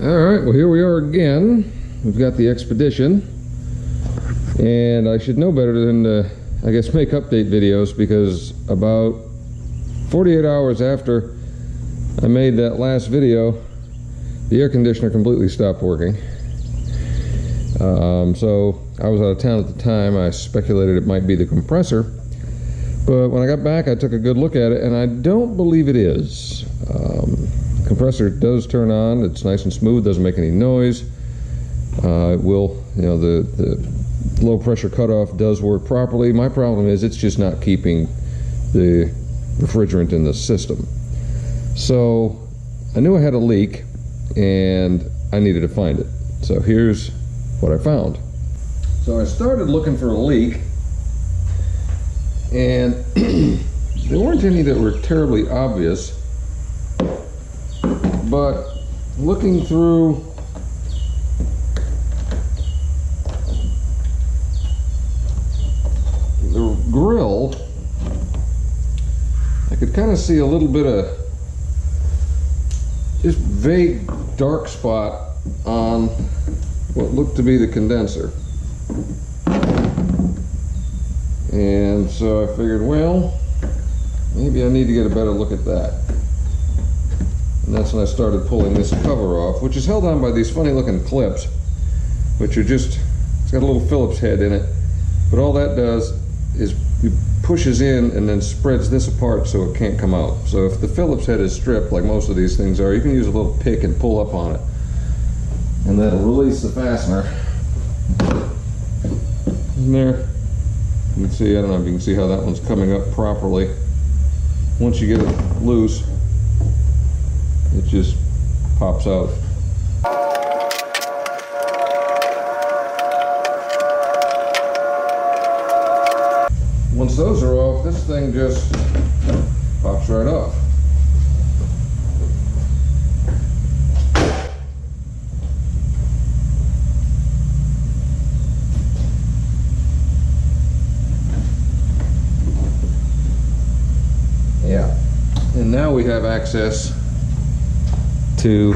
Alright, well here we are again. We've got the Expedition. And I should know better than to, I guess, make update videos, because about 48 hours after I made that last video, the air conditioner completely stopped working. So I was out of town at the time. I speculated it might be the compressor. But when I got back, I took a good look at it, and I don't believe it is. Compressor does turn on. It's nice and smooth, doesn't make any noise. It will, you know, the low pressure cutoff does work properly. My problem is it's just not keeping the refrigerant in the system. So I knew I had a leak and I needed to find it. So here's what I found. So I started looking for a leak, and there weren't any that were terribly obvious, but looking through the grill, I could kind of see a little bit of just vague dark spot on what looked to be the condenser. And so I figured, well, maybe I need to get a better look at that. And that's when I started pulling this cover off, which is held on by these funny looking clips, which are just, it's got a little Phillips head in it, but all that does is it pushes in and then spreads this apart so it can't come out. So if the Phillips head is stripped, like most of these things are, you can use a little pick and pull up on it, and that'll release the fastener. In there, you can see, I don't know if you can see how that one's coming up properly. Once you get it loose, it just pops out. Once those are off, this thing just pops right off. Yeah, and now we have access to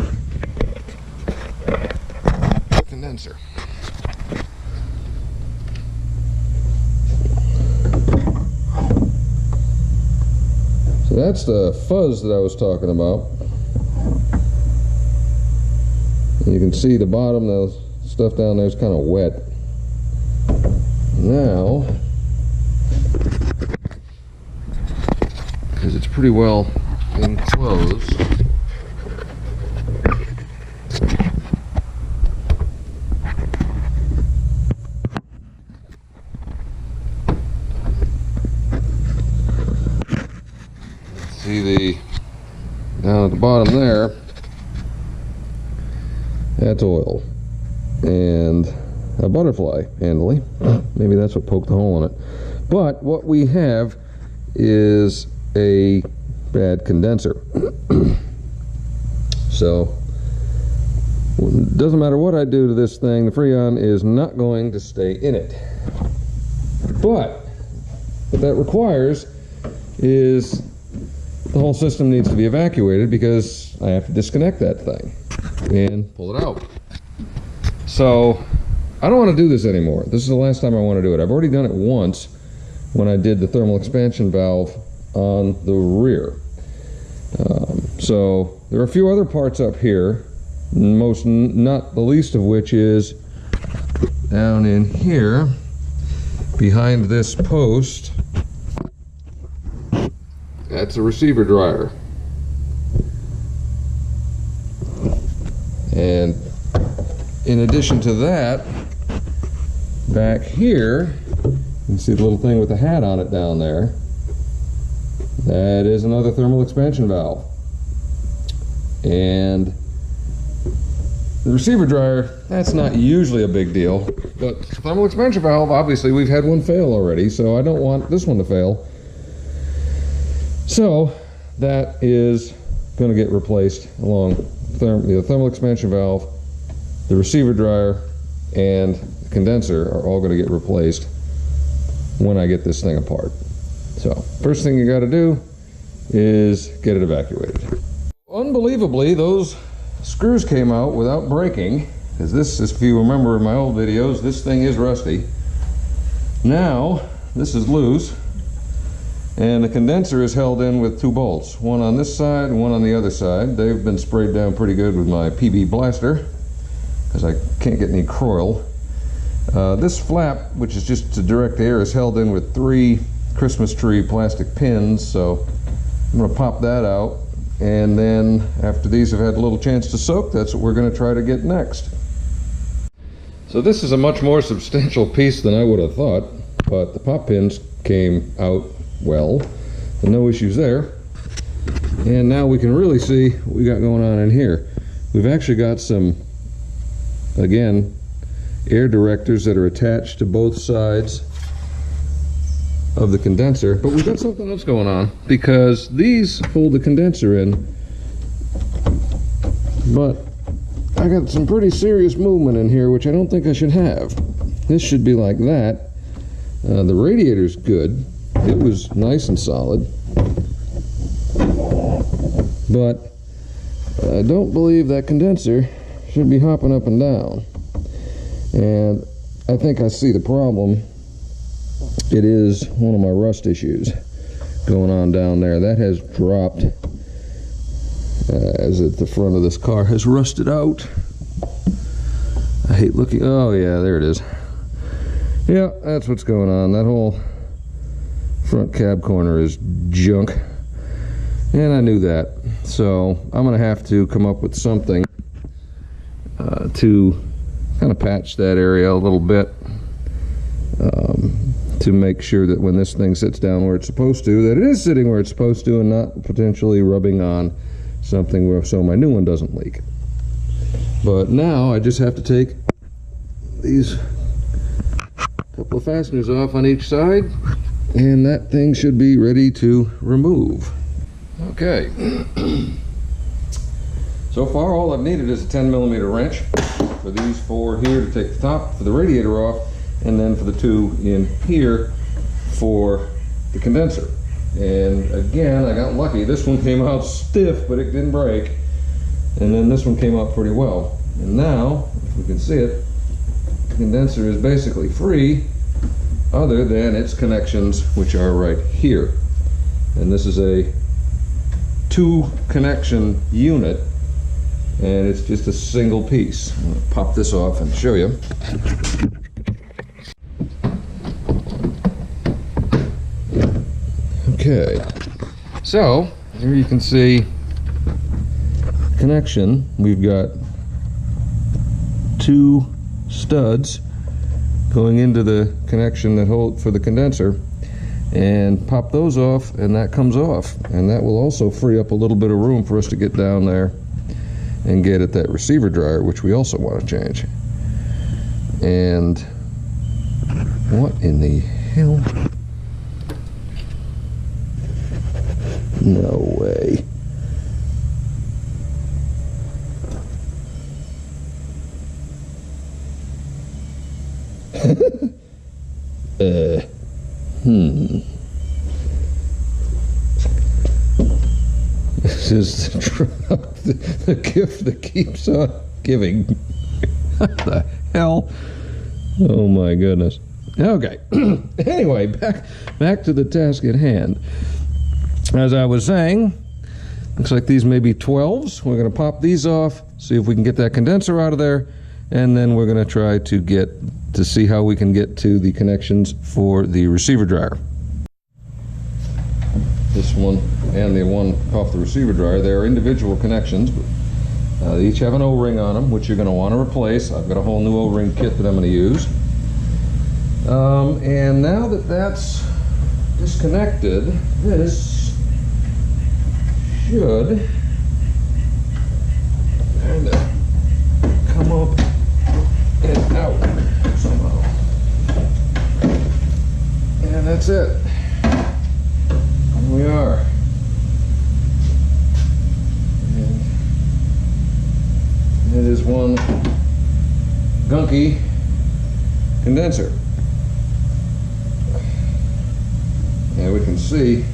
the condenser. So that's the fuzz that I was talking about. And you can see the bottom, the stuff down there is kind of wet. Now, because it's pretty well enclosed, see the down at the bottom there, that's oil and a butterfly handily. Maybe that's what poked the hole in it. But what we have is a bad condenser. So it doesn't matter what I do to this thing, the Freon is not going to stay in it. But what that requires is the whole system needs to be evacuated, because I have to disconnect that thing and pull it out. So I don't want to do this anymore. This is the last time I want to do it. I've already done it once when I did the thermal expansion valve on the rear. So there are a few other parts up here, not the least of which is down in here behind this post. That's a receiver dryer. And in addition to that, back here, you can see the little thing with the hat on it down there. That is another thermal expansion valve. And the receiver dryer, that's not usually a big deal, but thermal expansion valve, obviously we've had one fail already, so I don't want this one to fail. So that is going to get replaced along the thermal expansion valve, the receiver dryer, and the condenser are all going to get replaced when I get this thing apart. So first thing you got to do is get it evacuated. Unbelievably, those screws came out without breaking, because this, if you remember in my old videos, this thing is rusty. Now this is loose, and the condenser is held in with 2 bolts, one on this side and one on the other side. They've been sprayed down pretty good with my PB blaster, because I can't get any coil. This flap, which is just to direct air, is held in with 3 Christmas tree plastic pins, so I'm going to pop that out, and then after these have had a little chance to soak, that's what we're going to try to get next. So this is a much more substantial piece than I would have thought, but the pop pins came out well, and no issues there. And now we can really see what we got going on in here. We've actually got some, again, air directors that are attached to both sides of the condenser, but we've got something else going on, because these hold the condenser in, but I got some pretty serious movement in here, which I don't think I should have. This should be like that. The radiator's good. It was nice and solid, but I don't believe that condenser should be hopping up and down. And I think I see the problem. It is one of my rust issues going on down there. That has dropped as at the front of this car has rusted out. I hate looking. Oh yeah, there it is. Yeah, that's what's going on. That whole front cab corner is junk, and I knew that. So I'm gonna have to come up with something to kind of patch that area a little bit, to make sure that when this thing sits down where it's supposed to, that it is sitting where it's supposed to and not potentially rubbing on something where, so my new one doesn't leak. But now I just have to take these couple of fasteners off on each side, and that thing should be ready to remove. Okay. So far all I've needed is a 10mm wrench for these 4 here to take the top for the radiator off, and then for the 2 in here for the condenser. And again, I got lucky. This one came out stiff, but it didn't break. And then this one came out pretty well. And now, if we can see it, the condenser is basically free, other than its connections, which are right here. And this is a 2 connection unit, and it's just a single piece. I'm going to pop this off and show you. Okay, so here you can see connection. We've got 2 studs going into the connection that hold for the condenser, and pop those off and that comes off, and that will also free up a little bit of room for us to get down there and get at that receiver dryer, which we also want to change. And what in the hell? No way. This is the gift that keeps on giving. What the hell? Oh my goodness. Okay. Anyway, back to the task at hand. As I was saying, looks like these may be 12s. We're going to pop these off, see if we can get that condenser out of there, and then we're going to try to see how we can get to the connections for the receiver dryer. This one and the one off the receiver dryer, they are individual connections, but they each have an O-ring on them, which you're going to want to replace. I've got a whole new O-ring kit that I'm going to use. And now that that's disconnected, this should kind of come up and out somehow. And that's it. Here we are. And it is one gunky condenser. And we can see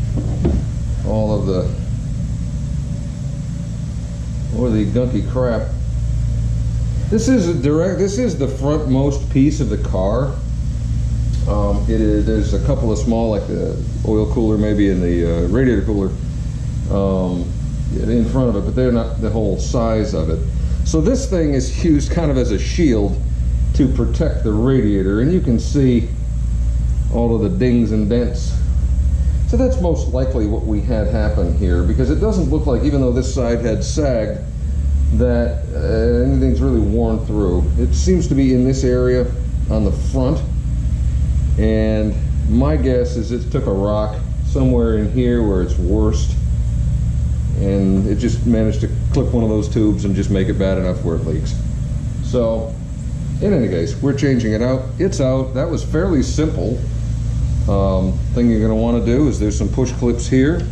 all of the or the gunky crap. This is the frontmost piece of the car. There's a couple of small, like the oil cooler, maybe in the radiator cooler, in front of it, but they're not the whole size of it. So this thing is used kind of as a shield to protect the radiator, and you can see all of the dings and dents. So that's most likely what we had happen here, because it doesn't look like, even though this side had sagged, that anything's really worn through. It seems to be in this area on the front, and my guess is it took a rock somewhere in here where it's worst, and it just managed to clip one of those tubes and just make it bad enough where it leaks. So in any case, we're changing it out. It's out. That was fairly simple. Thing you're going to want to do is there's some push clips here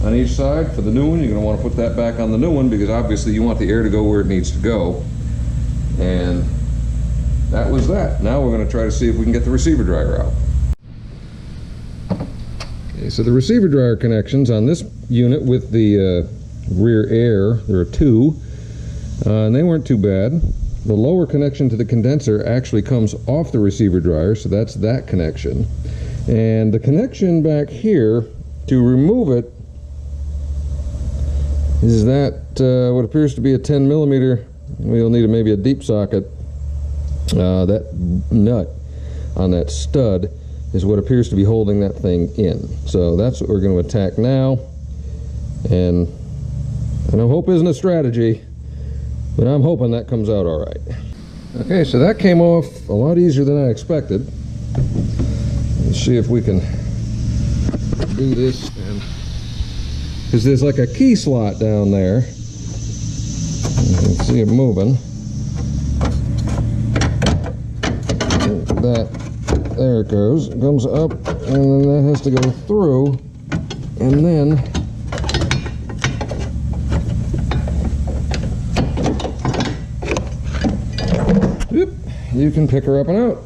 on each side for the new one. You're going to want to put that back on the new one, because obviously you want the air to go where it needs to go. And that was that. Now we're going to try to see if we can get the receiver dryer out. Okay, so the receiver dryer connections on this unit with the rear air, there are two, and they weren't too bad. The lower connection to the condenser actually comes off the receiver dryer, so that's that connection. And the connection back here, to remove it, is that what appears to be a 10 millimeter. We'll need maybe a deep socket. That nut on that stud is what appears to be holding that thing in. So that's what we're going to attack now. And I know hope isn't a strategy, but I'm hoping that comes out all right. Okay, so that came off a lot easier than I expected. Let's see if we can do this, because there's like a key slot down there. You can see it moving. There it goes. It comes up, and then that has to go through, and then you can pick her up and out.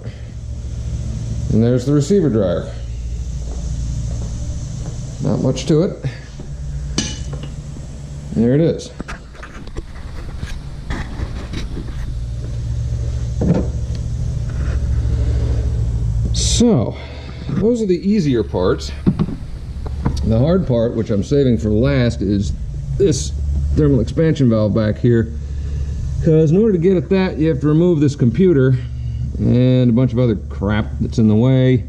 And there's the receiver dryer. Not much to it. There it is. So, those are the easier parts. The hard part, which I'm saving for last, is this thermal expansion valve back here. Because in order to get at that, you have to remove this computer and a bunch of other crap that's in the way,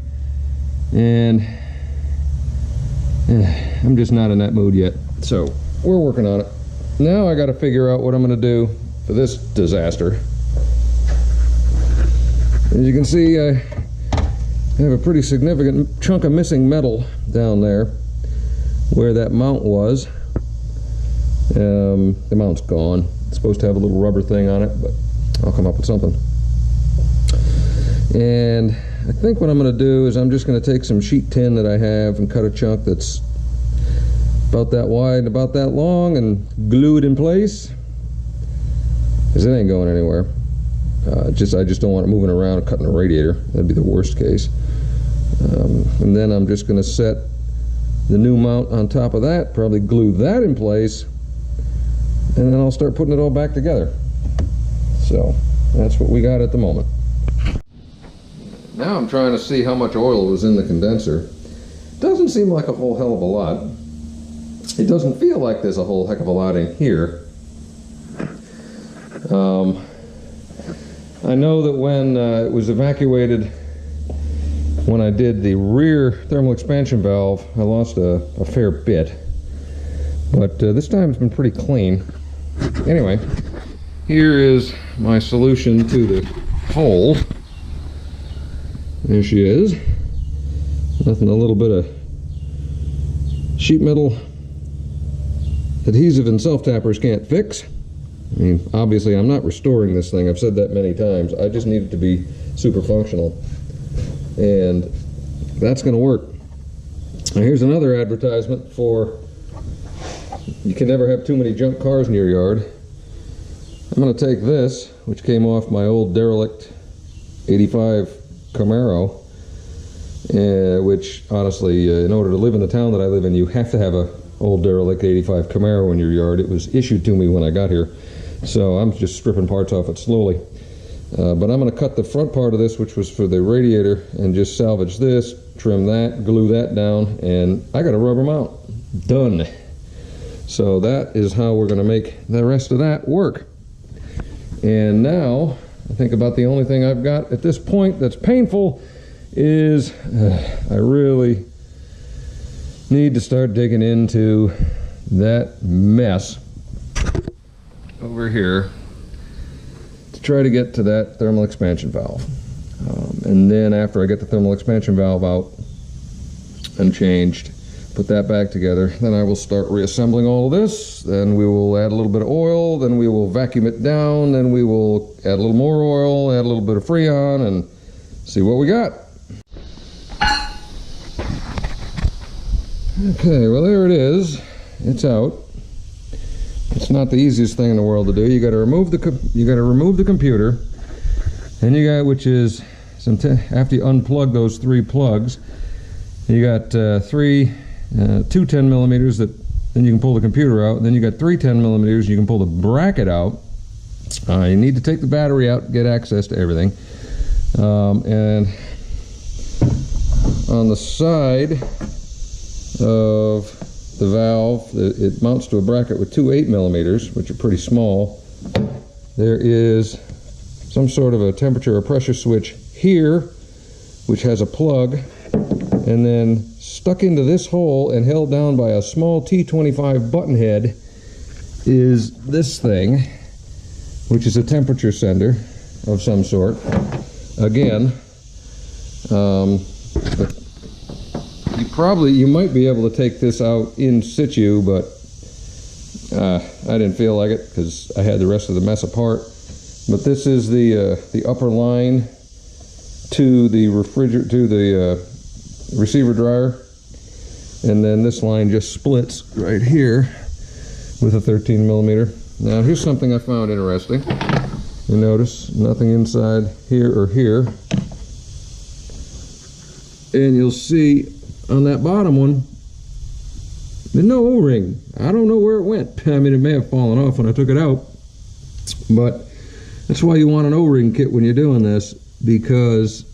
and I'm just not in that mood yet. So we're working on it. Now I got to figure out what I'm going to do for this disaster. As you can see, I have a pretty significant chunk of missing metal down there where that mount was. The mount's gone. It's supposed to have a little rubber thing on it, but I'll come up with something. And I think what I'm going to do is I'm just going to take some sheet tin that I have and cut a chunk that's about that wide and about that long and glue it in place, because it ain't going anywhere. I just don't want it moving around and cutting a radiator. That'd be the worst case. And then I'm just going to set the new mount on top of that, probably glue that in place, and then I'll start putting it all back together. So that's what we got at the moment. Now I'm trying to see how much oil was in the condenser. Doesn't seem like a whole hell of a lot. It doesn't feel like there's a whole heck of a lot in here. I know that when it was evacuated, when I did the rear thermal expansion valve, I lost a fair bit. But this time it's been pretty clean. Anyway, here is my solution to the hole. There she is. Nothing a little bit of sheet metal adhesive and self-tappers can't fix. I mean, obviously I'm not restoring this thing. I've said that many times. I just need it to be super functional. And that's going to work. Now here's another advertisement for, you can never have too many junk cars in your yard. I'm going to take this, which came off my old derelict 85 Camaro, which honestly, in order to live in the town that I live in, you have to have a old derelict 85 Camaro in your yard. It was issued to me when I got here, so I'm just stripping parts off it slowly. But I'm going to cut the front part of this, which was for the radiator, and just salvage this, trim that, glue that down, and I got a rubber mount. Done. So that is how we're going to make the rest of that work. And now, I think about the only thing I've got at this point that's painful is I really need to start digging into that mess over here to try to get to that thermal expansion valve. And then after I get the thermal expansion valve out and changed, put that back together, then I will start reassembling all of this. Then we will add a little bit of oil, then we will vacuum it down, then we will add a little more oil, add a little bit of Freon, and see what we got. Okay, well there it is. It's out. It's not the easiest thing in the world to do. You got to remove the computer, and you got, which is after you unplug those 3 plugs, you got two 10 millimeters that then you can pull the computer out, and then you got 3 10 millimeters. You can pull the bracket out. You need to take the battery out to get access to everything, and on the side of the valve, it mounts to a bracket with 2 8 millimeters, which are pretty small. There is some sort of a temperature or pressure switch here, which has a plug, and then stuck into this hole and held down by a small T25 button head is this thing, which is a temperature sender of some sort. Again, you might be able to take this out in situ, but I didn't feel like it because I had the rest of the mess apart. But this is the upper line to the receiver dryer, and then this line just splits right here with a 13 millimeter. Now here's something I found interesting. You notice nothing inside here or here, and you'll see on that bottom one there's no O-ring. I don't know where it went. I mean, it may have fallen off when I took it out, but that's why you want an O-ring kit when you're doing this, because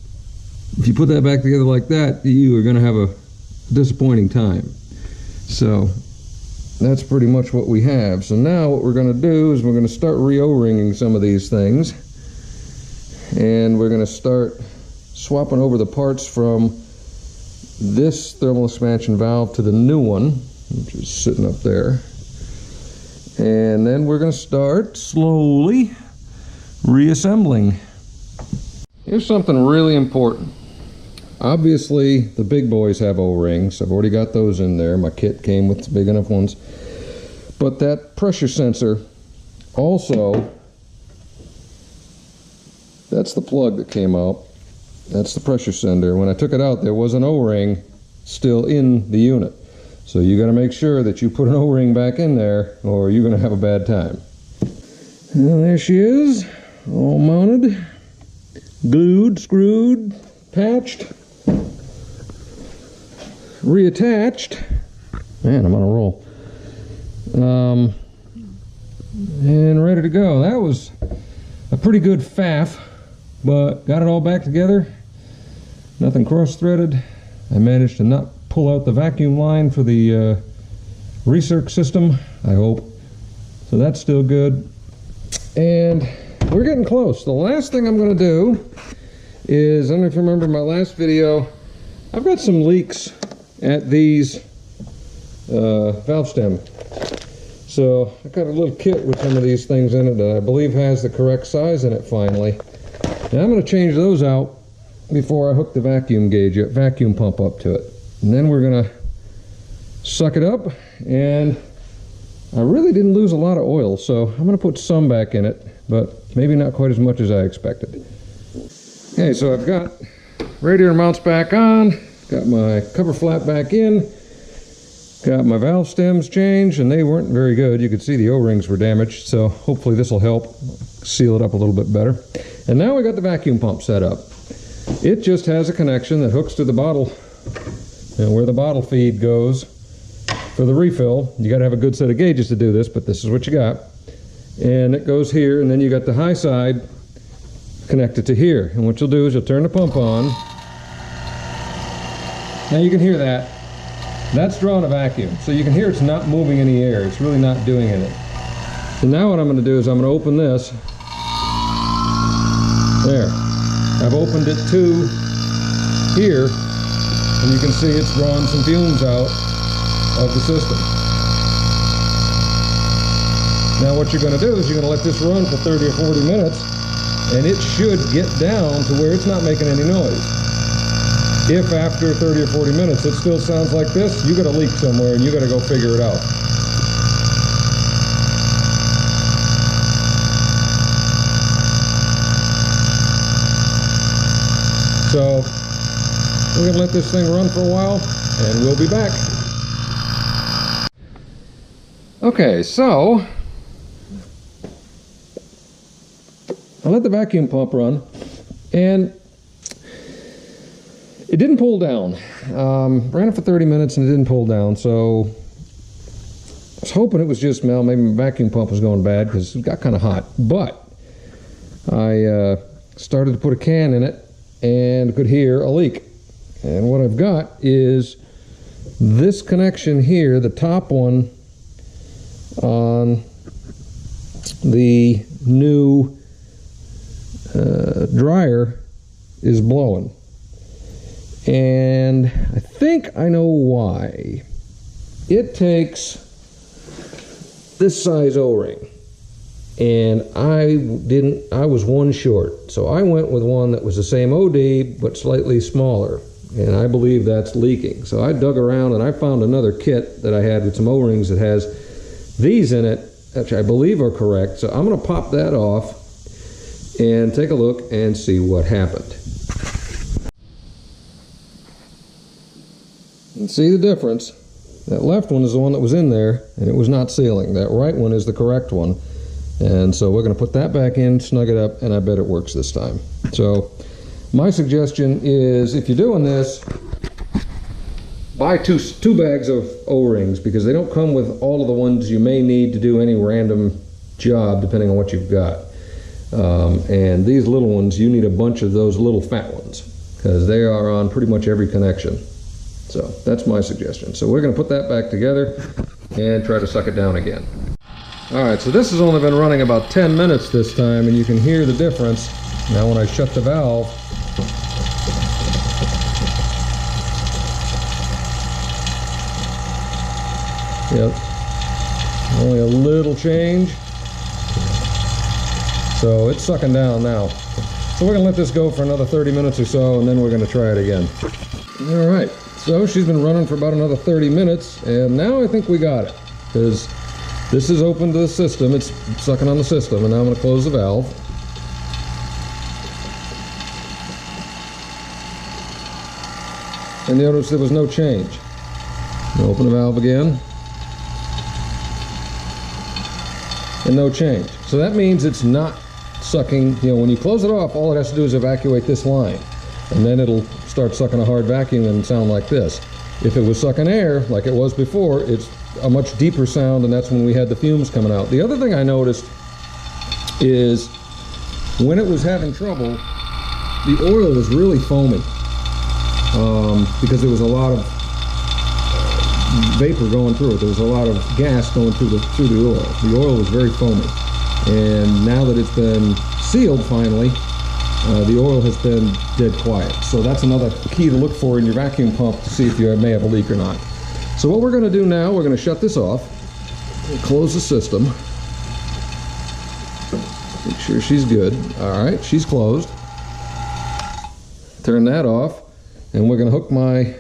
if you put that back together like that, you are going to have a disappointing time. So that's pretty much what we have. So now what we're going to do is we're going to start re-O-ringing some of these things, and we're going to start swapping over the parts from this thermal expansion valve to the new one, which is sitting up there. And then we're going to start slowly reassembling. Here's something really important. Obviously, the big boys have O-rings. I've already got those in there. My kit came with big enough ones. But that pressure sensor also, that's the plug that came out. That's the pressure sender. When I took it out, there was an O-ring still in the unit. So you got to make sure that you put an O-ring back in there, or you're going to have a bad time. And there she is, all mounted, glued, screwed, patched, reattached. Man, I'm on a roll. And ready to go. That was a pretty good faff, but got it all back together. Nothing cross-threaded. I managed to not pull out the vacuum line for the recirc system, I hope. So that's still good. And we're getting close. The last thing I'm going to do is, I don't know if you remember my last video, I've got some leaks at these valve stem. So I got a little kit with some of these things in it that I believe has the correct size in it finally. Now I'm going to change those out before I hook the vacuum pump up to it. And then we're going to suck it up, and I really didn't lose a lot of oil, so I'm going to put some back in it, but maybe not quite as much as I expected. Okay, so I've got radiator mounts back on, got my cover flap back in, got my valve stems changed, and they weren't very good. You could see the O-rings were damaged, so hopefully this will help seal it up a little bit better. And now we got the vacuum pump set up. It just has a connection that hooks to the bottle, and where the bottle feed goes for for the refill. You got to have a good set of gauges to do this, but this is what you got. And it goes here, and then you got the high side connected to here. And what you'll do is you'll turn the pump on. Now you can hear that. That's drawing a vacuum. So you can hear it's not moving any air. It's really not doing anything. So now what I'm going to do is I'm going to open this. There. I've opened it to here, and you can see it's drawing some fumes out of the system. Now what you're going to do is you're going to let this run for 30 or 40 minutes, and it should get down to where it's not making any noise. If after 30 or 40 minutes it still sounds like this, you got a leak somewhere and you got to go figure it out. So we're going to let this thing run for a while and we'll be back. Okay, so I let the vacuum pump run and it didn't pull down. Ran it for 30 minutes and it didn't pull down, so I was hoping it was just, well, maybe my vacuum pump was going bad because it got kind of hot. But I started to put a can in it and could hear a leak. And what I've got is this connection here, the top one on the new dryer is blowing. And I think I know why. It takes this size O-ring, and I was one short, so I went with one that was the same OD but slightly smaller, and I believe that's leaking. So I dug around and I found another kit that I had with some O-rings that has these in it, which I believe are correct. So I'm going to pop that off and take a look and see what happened. You can see the difference. That left one is the one that was in there and it was not sealing. That right one is the correct one. And so we're going to put that back in, snug it up, and I bet it works this time. So my suggestion is, if you're doing this, buy two bags of O-rings, because they don't come with all of the ones you may need to do any random job depending on what you've got. And these little ones, you need a bunch of those little fat ones because they are on pretty much every connection. So that's my suggestion. So we're going to put that back together and try to suck it down again. All right, so this has only been running about 10 minutes this time, and you can hear the difference. Now when I shut the valve, yep, only a little change. So it's sucking down now. So we're going to let this go for another 30 minutes or so, and then we're going to try it again. All right. So she's been running for about another 30 minutes, and now I think we got it, because this is open to the system. It's sucking on the system, and now I'm going to close the valve. And notice there was no change. Open the valve again, and no change. So that means it's not sucking. You know, when you close it off, all it has to do is evacuate this line, and then it'll start sucking a hard vacuum and sound like this. If it was sucking air like it was before, it's a much deeper sound, and that's when we had the fumes coming out. The other thing I noticed is when it was having trouble, the oil was really foamy, because there was a lot of vapor going through it. There was a lot of gas going through the oil. The oil was very foamy, and now that it's been sealed finally, the oil has been dead quiet. So that's another key to look for in your vacuum pump to see if you may have a leak or not. So what we're going to do now, we're going to shut this off and close the system. Make sure she's good. All right, she's closed. Turn that off, and we're going to hook my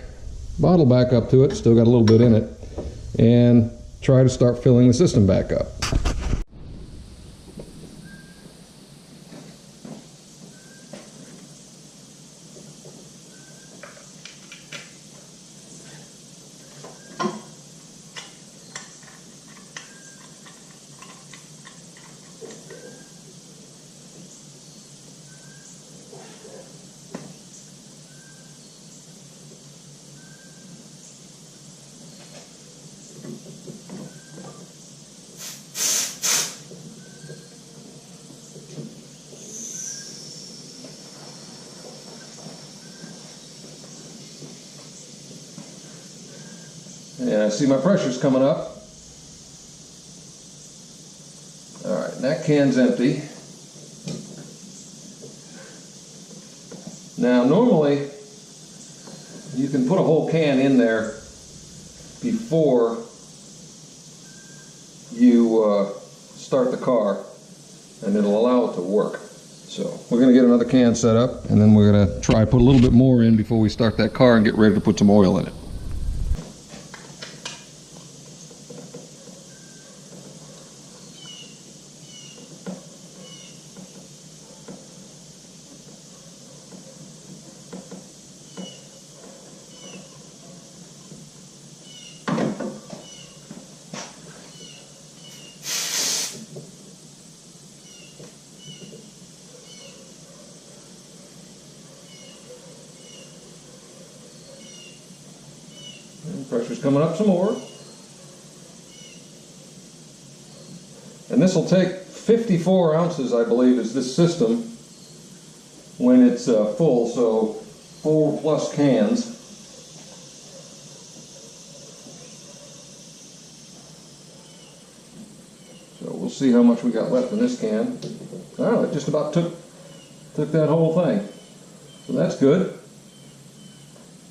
bottle back up to it. Still got a little bit in it, and try to start filling the system back up. And I see my pressure's coming up. All right, and that can's empty. Now, normally, you can put a whole can in there before you start the car, and it'll allow it to work. So we're going to get another can set up, and then we're going to try put a little bit more in before we start that car and get ready to put some oil in it. Pressure's coming up some more. And this will take 54 ounces, I believe, is this system when it's full, so 4 plus cans. So we'll see how much we got left in this can. Oh, it just about took that whole thing. So that's good.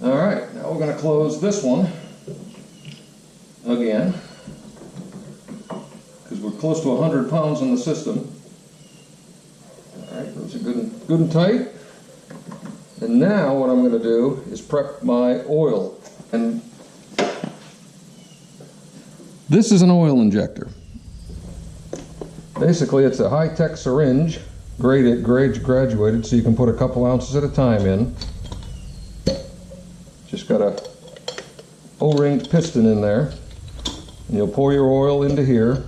All right, now we're going to close this one again, because we're close to 100 pounds in the system. All right, those are good and tight. And now what I'm going to do is prep my oil. And this is an oil injector. Basically, it's a high-tech syringe, graduated, so you can put a couple ounces at a time in. Just got a O-ringed piston in there. And you'll pour your oil into here.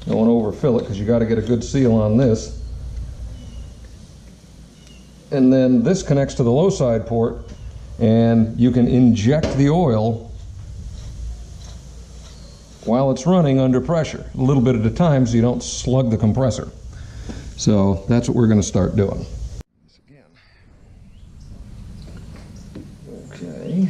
Don't want to overfill it because you got to get a good seal on this. And then this connects to the low side port, and you can inject the oil while it's running under pressure, a little bit at a time so you don't slug the compressor. So that's what we're going to start doing. Okay.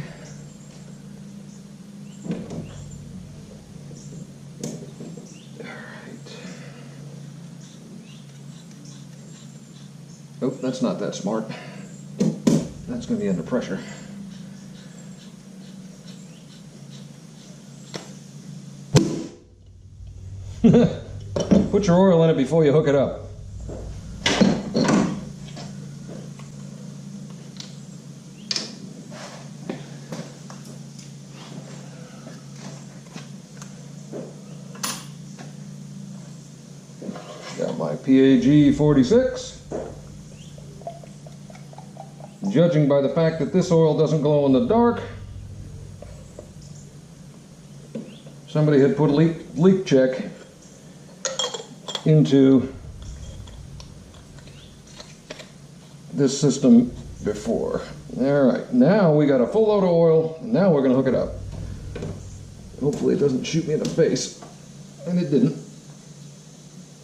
Oh, that's not that smart. That's going to be under pressure. Put your oil in it before you hook it up. Got my PAG 46. Judging by the fact that this oil doesn't glow in the dark, somebody had put a leak check into this system before. All right, now we got a full load of oil. Now we're going to hook it up. Hopefully it doesn't shoot me in the face, and it didn't.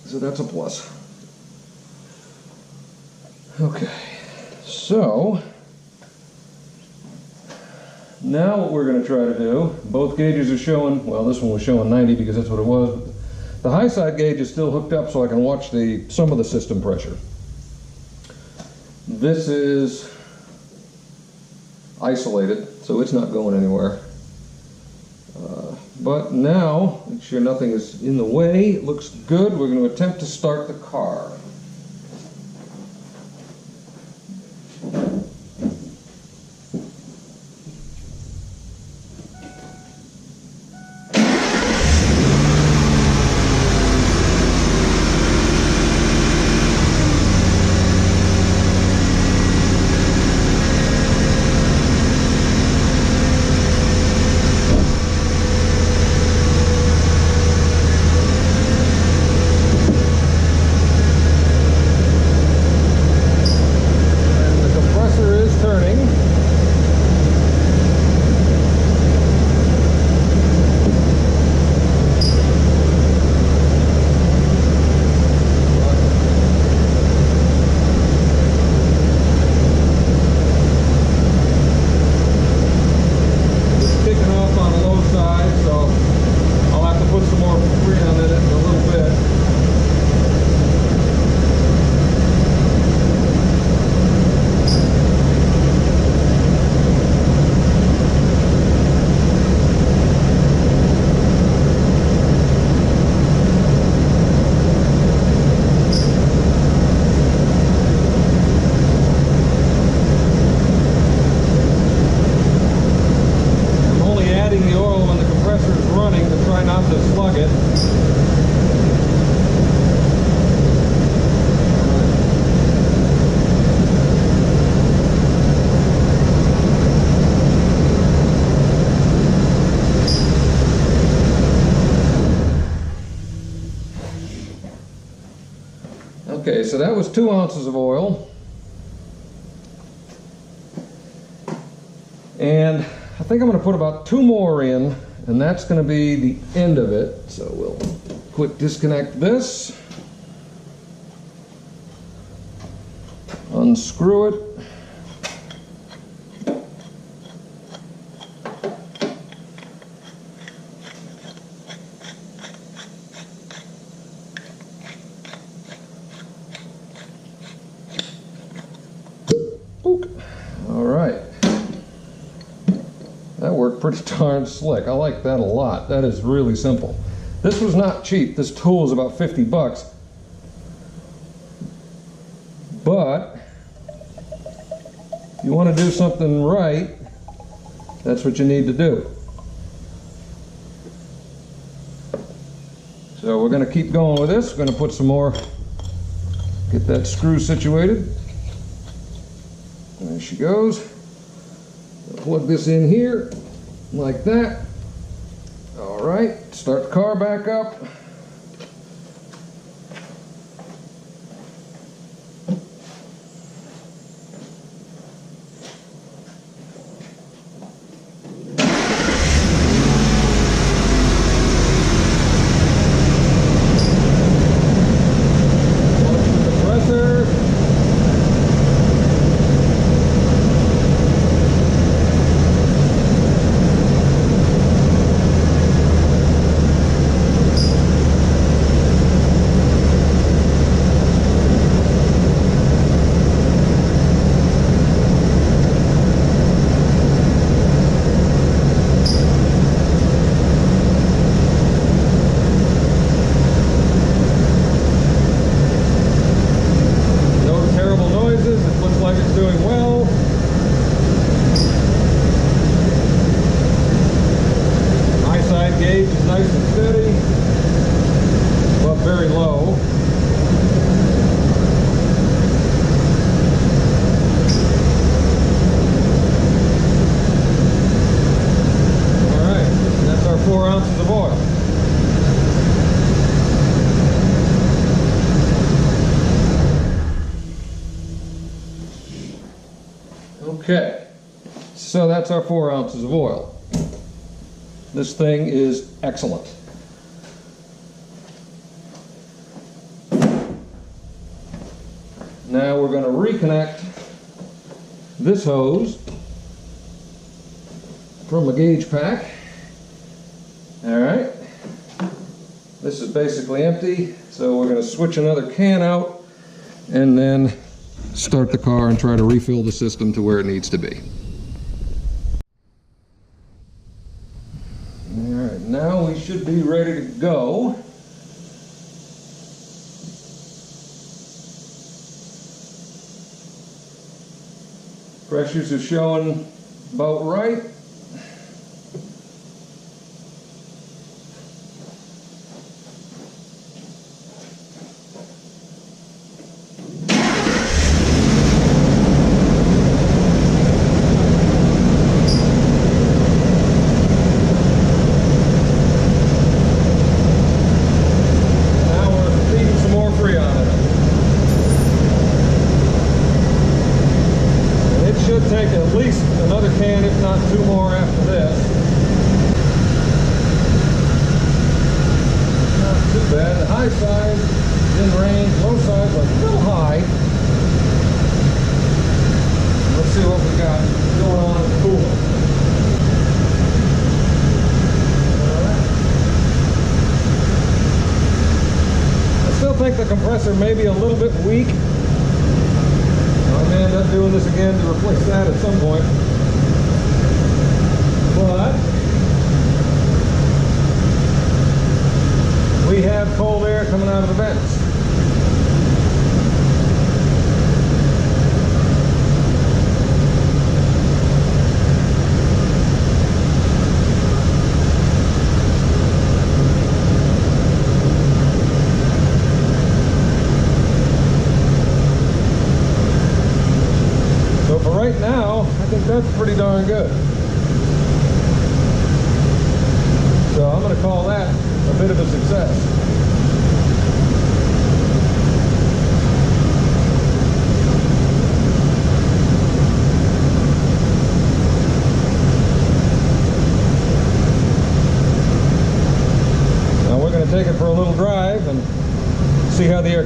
So that's a plus. Okay. So, now what we're going to try to do, both gauges are showing, well, this one was showing 90 because that's what it was. The high side gauge is still hooked up so I can watch some of the system pressure. This is isolated, so it's not going anywhere. But now, make sure nothing is in the way, it looks good. We're going to attempt to start the car. so that was 2 ounces of oil. And I think I'm going to put about 2 more in, and that's going to be the end of it. So we'll quick disconnect this, unscrew it. All right. That worked pretty darn slick. I like that a lot. That is really simple. This was not cheap. This tool is about 50 bucks. But if you want to do something right, that's what you need to do. So we're going to keep going with this. We're going to put some more, get that screw situated. There she goes. Plug this in here, like that. All right, start the car back up. Okay, so that's our 4 ounces of oil. This thing is excellent. Now we're going to reconnect this hose from a gauge pack. All right, this is basically empty, so we're going to switch another can out and then start the car and try to refill the system to where it needs to be. All right, now we should be ready to go. Pressures are showing about right. Take at least another can, if not 2 more after this. Not too bad. The high side is in range, low side's like a little high. Let's see what we got going on in the cooler. I still think the compressor may be a little bit weak. I may end up doing this again to replace that at some point. But we have cold air coming out of the vents. Right now, I think that's pretty darn good. So I'm going to call that a bit of a success.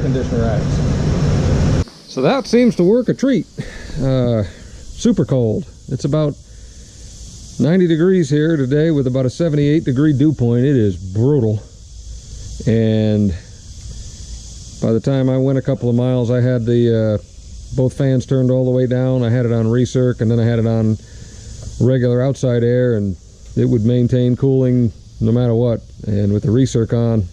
conditioner acts. So that seems to work a treat. Super cold. It's about 90 degrees here today with about a 78 degree dew point. It is brutal. And by the time I went a couple of miles, I had the both fans turned all the way down. I had it on recirc, and then I had it on regular outside air, and it would maintain cooling no matter what. And with the recirc on,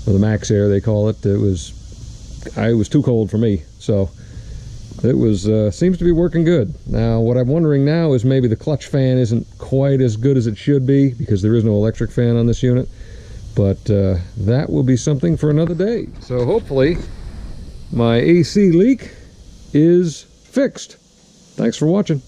or the max air they call it, it was too cold for me. So it was seems to be working good. Now what I'm wondering now is maybe the clutch fan isn't quite as good as it should be, because there is no electric fan on this unit. But that will be something for another day. So hopefully my AC leak is fixed. Thanks for watching.